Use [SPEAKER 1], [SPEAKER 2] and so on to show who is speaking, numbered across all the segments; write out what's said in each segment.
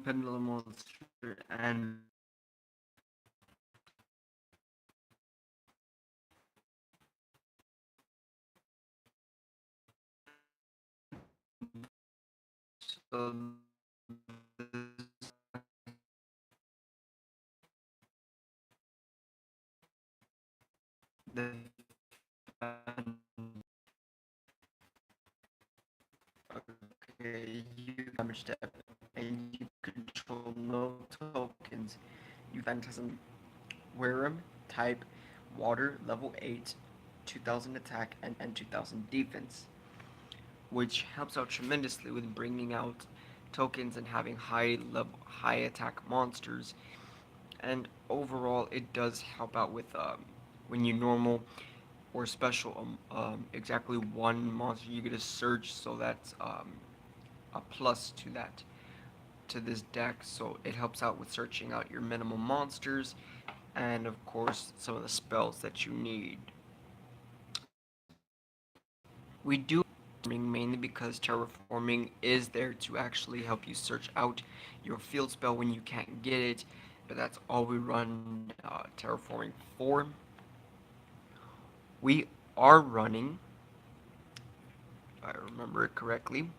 [SPEAKER 1] pendulum monster and so the okay, you damage step and you control no tokens. You Phantasm Worm type water level 8, 2000 attack and 2000 defense, which helps out tremendously with bringing out tokens and having high attack monsters. And overall, it does help out with when you normal or special exactly one monster you get a surge, so that's a plus to that to this deck. So it helps out with searching out your minimum monsters and of course some of the spells that you need. We do mainly because terraforming is there to actually help you search out your field spell when you can't get it, but that's all we run terraforming for. We are running, if I remember it correctly,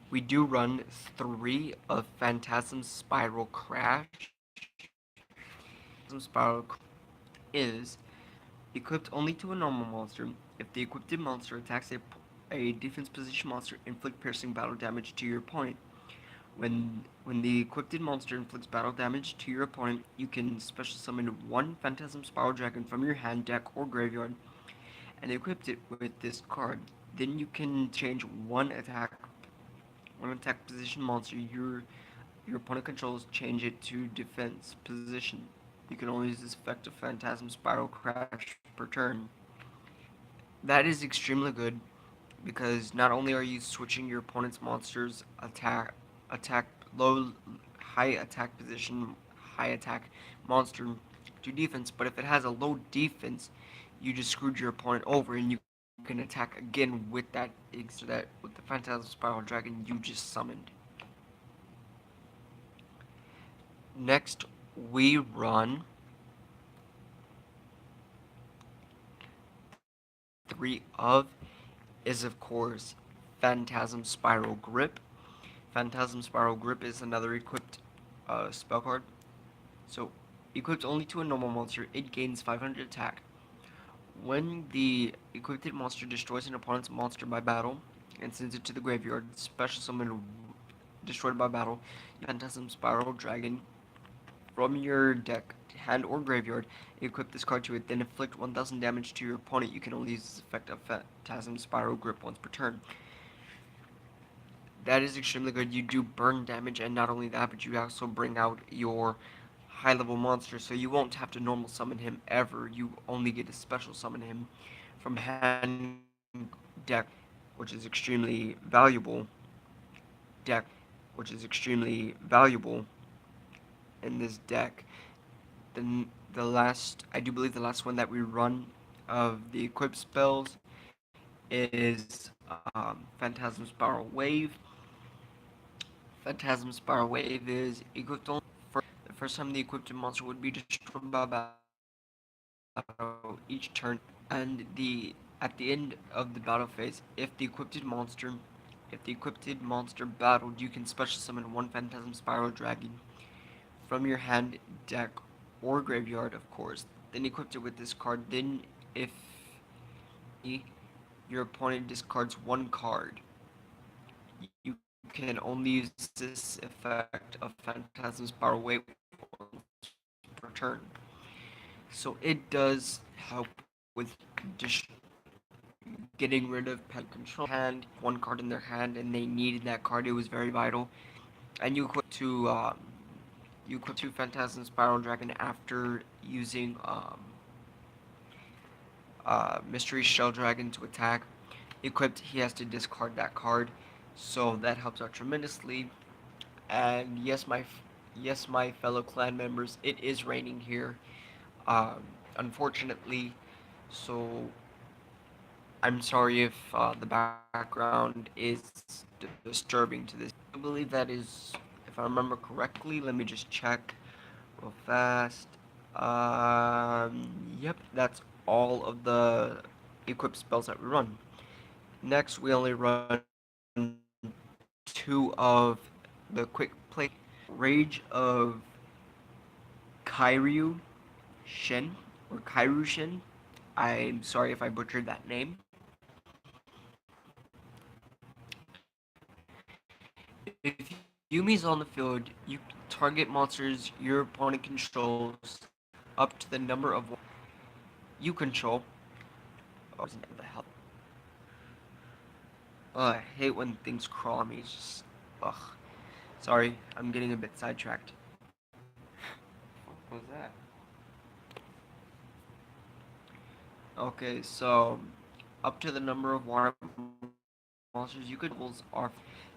[SPEAKER 1] we do run 3 of Phantasm Spiral Crash. Phantasm Spiral is equipped only to a normal monster. If the equipped monster attacks a defense position monster, inflict piercing battle damage to your opponent. When the equipped monster inflicts battle damage to your opponent, you can special summon one Phantasm Spiral Dragon from your hand, deck, or graveyard, and equip it with this card. Then you can change one attack position monster your opponent controls, change it to defense position. You can only use this effect of Phantasm Spiral Crash per turn. That is extremely good because not only are you switching your opponent's monsters attack low high attack position high attack monster to defense, but if it has a low defense, you just screwed your opponent over and you can attack again with that with the Phantasm Spiral Dragon you just summoned. Next we run 3 of is of course Phantasm Spiral Grip. Phantasm Spiral Grip is another equipped spell card. So, equipped only to a normal monster, it gains 500 attack. When the equipped monster destroys an opponent's monster by battle and sends it to the graveyard, special summon destroyed by battle, Phantasm Spiral Dragon from your deck, hand, or graveyard, equip this card to it, then inflict 1000 damage to your opponent. You can only use this effect of Phantasm Spiral Grip once per turn. That is extremely good. You do burn damage, and not only that, but you also bring out your high level monster, so you won't have to normal summon him ever. You only get to special summon him from hand deck, which is extremely valuable. Deck, which is extremely valuable in this deck. Then the last, I do believe the last one that we run of the equip spells is Phantasm Spiral Wave. Phantasm Spiral Wave is equipped only for the first time the equipped monster would be destroyed by battle each turn, and at the end of the battle phase, if the equipped monster battled, you can special summon one Phantasm Spiral Dragon from your hand, deck, or graveyard, of course. Then equip it with this card. Then, if your opponent discards one card, you can only use this effect of Phantasm Spiral Wave per turn. So it does help with getting rid of pet control hand, one card in their hand, and they needed that card. It was very vital. And you equip two Phantasm Spiral Dragon after using Mystery Shell Dragon to attack. Equipped, he has to discard that card, so that helps out tremendously. And yes, my fellow clan members, it is raining here. Unfortunately, so I'm sorry if the background is disturbing to this. I believe that is, if I remember correctly, let me just check real fast. Yep, that's all of the equip spells that we run. Next, we only run two of the quick play Rage of Kairu Shin, or Kairu Shin. I'm sorry if I butchered that name. If Yumi's on the field, you target monsters your opponent controls up to the number of you control. Oh, the hell. I hate when things crawl on me. It's just, ugh. Sorry, I'm getting a bit sidetracked. What was that? Okay, so up to the number of water monsters you could levels are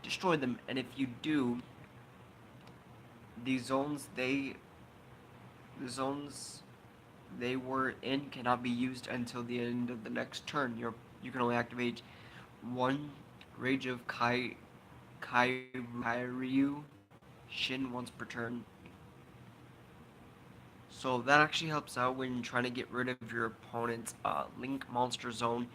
[SPEAKER 1] destroy them, and if you do, the zones the zones they were in cannot be used until the end of the next turn. You can only activate one Rage of Kairyu Shin once per turn. So that actually helps out when trying to get rid of your opponent's Link Monster Zone.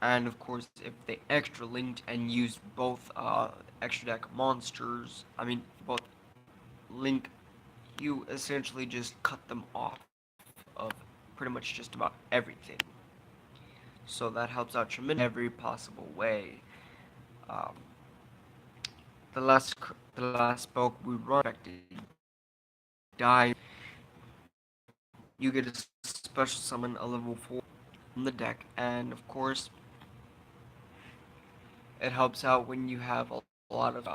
[SPEAKER 1] And of course, if they extra linked and used both extra deck monsters, I mean, both Link, you essentially just cut them off of pretty much just about everything. So that helps out tremendously every possible way. Um, the last spell we run die. You get a special summon a level 4 from the deck, and of course, it helps out when you have a lot of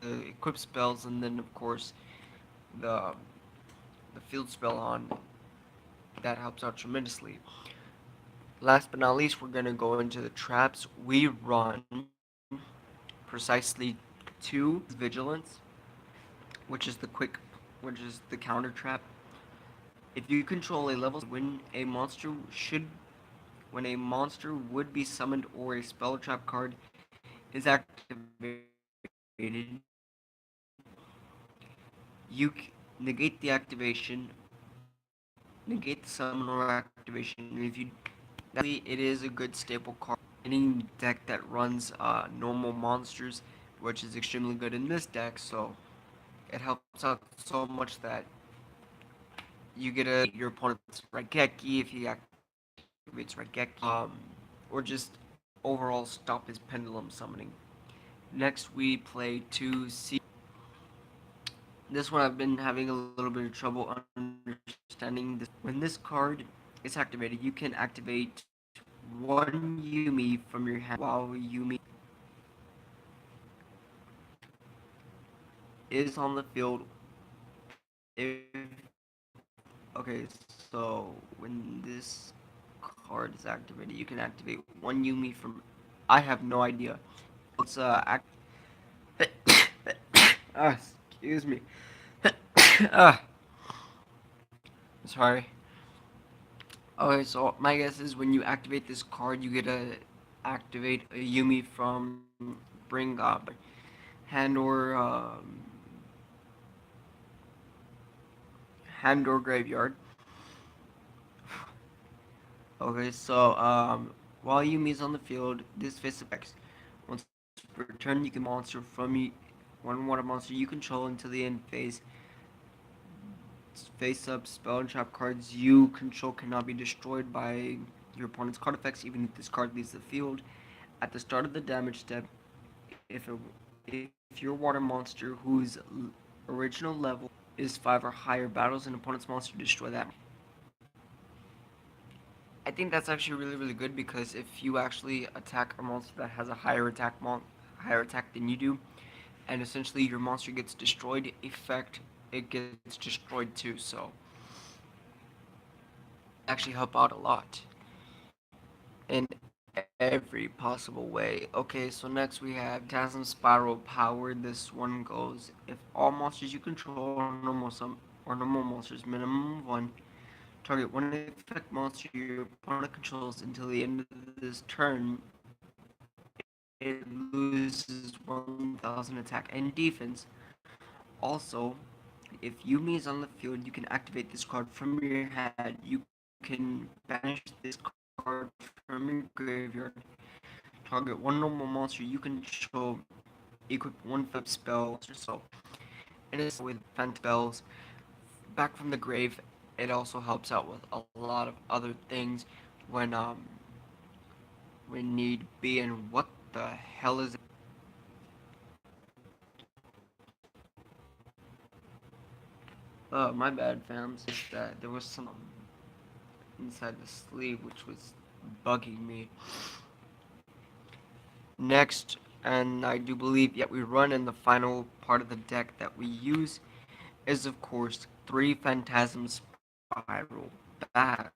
[SPEAKER 1] the equip spells, and then of course the the field spell on that helps out tremendously. Last but not least, we're gonna go into the traps. We run precisely two vigilance, which is the quick, which is the counter trap. If you control a level, when a monster would be summoned or a spell trap card is activated, you negate the activation, negate the summon or activation. And if you it is a good staple card. Any deck that runs normal monsters, which is extremely good in this deck, so it helps out so much that you get a your opponent's Raigeki if he activates Raigeki, or just overall stop his pendulum summoning. Next, we play 2C. This one I've been having a little bit of trouble understanding. When this card is activated, you can activate one Yumi from your hand while Yumi is on the field. Okay, so when this card is activated, you can activate one Yumi from. I have no idea. It's excuse me. ah, sorry. Okay, so my guess is when you activate this card, you get to activate a Yumi from Bring Hand or Hand or Graveyard. Okay, so while Yumi's on the field, this face effects. Once per turn, you can monster from one water monster you control until the end phase. Face up spell and trap cards you control cannot be destroyed by your opponent's card effects, even if this card leaves the field. At the start of the damage step, if your water monster whose original level is 5 or higher battles an opponent's monster, destroy that. I think that's actually really good because if you actually attack a monster that has a higher attack than you do, and essentially your monster gets destroyed, effect it gets destroyed too. So it actually help out a lot in every possible way. Okay, so next we have Phantasm Spiral Power. This one goes: if all monsters you control are normal monsters minimum of one, Target one effect monster your opponent controls until the end of this turn. It loses 1000 attack and defense. Also, if Yumi is on the field, you can activate this card from your head. You can banish this card from your graveyard. Target one normal monster you control. Equip one flip spell. So, and it's with Phantasm spells back from the grave. It also helps out with a lot of other things when need be. And what the hell is it? My bad, fams. It's that there was some inside the sleeve which was bugging me. Next, and I do believe yet we run in the final part of the deck that we use is of course 3 Phantasm Spiral Battle.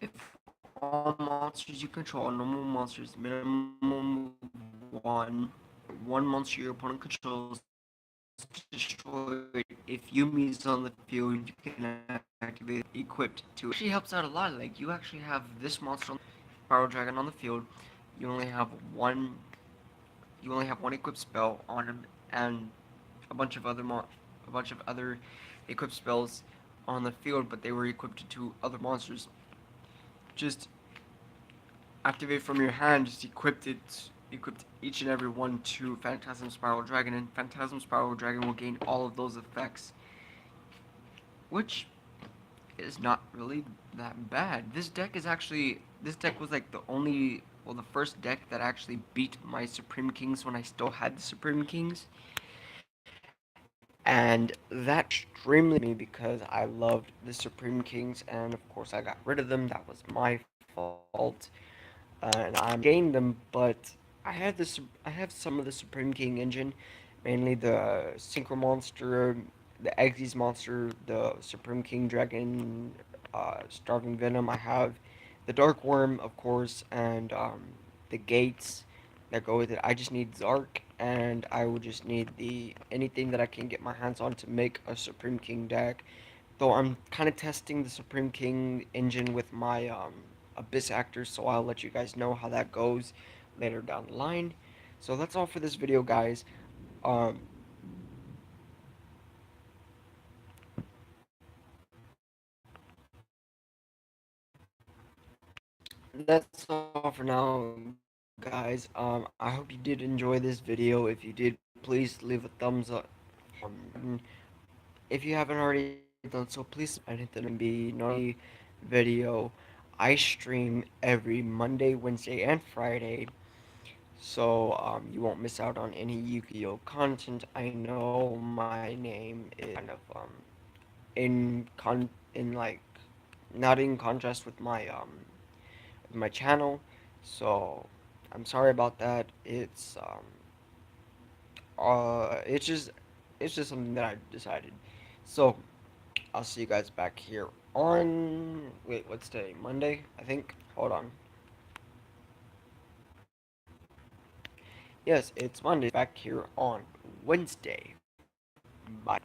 [SPEAKER 1] If all monsters you control are normal monsters, minimum of one, one monster your opponent controls destroyed. If Yumi's on the field, you can activate equipped to it. Actually helps out a lot. Like you actually have this monster on Spiral Dragon on the field. You only have one. You only have one equipped spell on him, and a bunch of a bunch of other equipped spells on the field, but they were equipped to other monsters. Just activate from your hand. Just equipped each and every one to Phantasm Spiral Dragon, and Phantasm Spiral Dragon will gain all of those effects, which is not really that bad. This deck was like the only well the first deck that actually beat my Supreme Kings when I still had the Supreme Kings. And that extremely me because I loved the Supreme Kings, and of course I got rid of them. That was my fault, and I gained them. But I have some of the Supreme King engine, mainly the Synchro Monster, the Exys Monster, the Supreme King Dragon, Starving Venom. I have the Dark Worm, of course, and the Gates that go with it. I just need Zark, and I will just need the anything that I can get my hands on to make a Supreme King deck. Though I'm kind of testing the Supreme King engine with my Abyss actors, so I'll let you guys know how that goes later down the line. So that's all for this video, guys. Um, that's all for now, guys. I hope you did enjoy this video. If you did, please leave a thumbs up. If you haven't already done so, please subscribe and hit the be notified video. I stream every Monday, Wednesday, and Friday, so you won't miss out on any Yu-Gi-Oh content. I know my name is kind of in like not in contrast with my channel, so I'm sorry about that. Uh it's just it's just something that I decided. So I'll see you guys back here on. Wait, what's today? Monday, I think. Hold on. Yes, it's Monday. Back here on Wednesday. Bye.